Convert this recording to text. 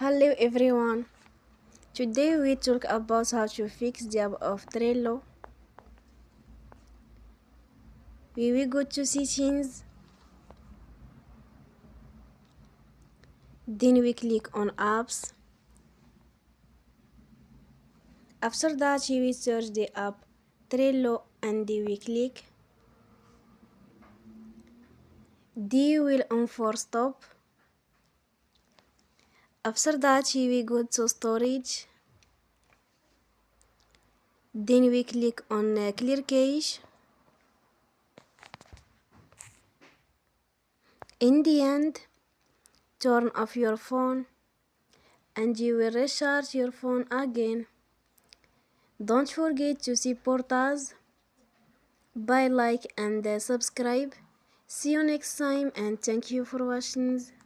Hello everyone. Today we talk about how to fix the app of Trello. We will go to settings, then we click on apps. After that we will search the app Trello and we click. We will on for stop. After that we will go to storage. Then we click on clear cache. In the end, turn off your phone and you will recharge your phone again. Don't forget to support us by like and subscribe. See you next time and thank you for watching.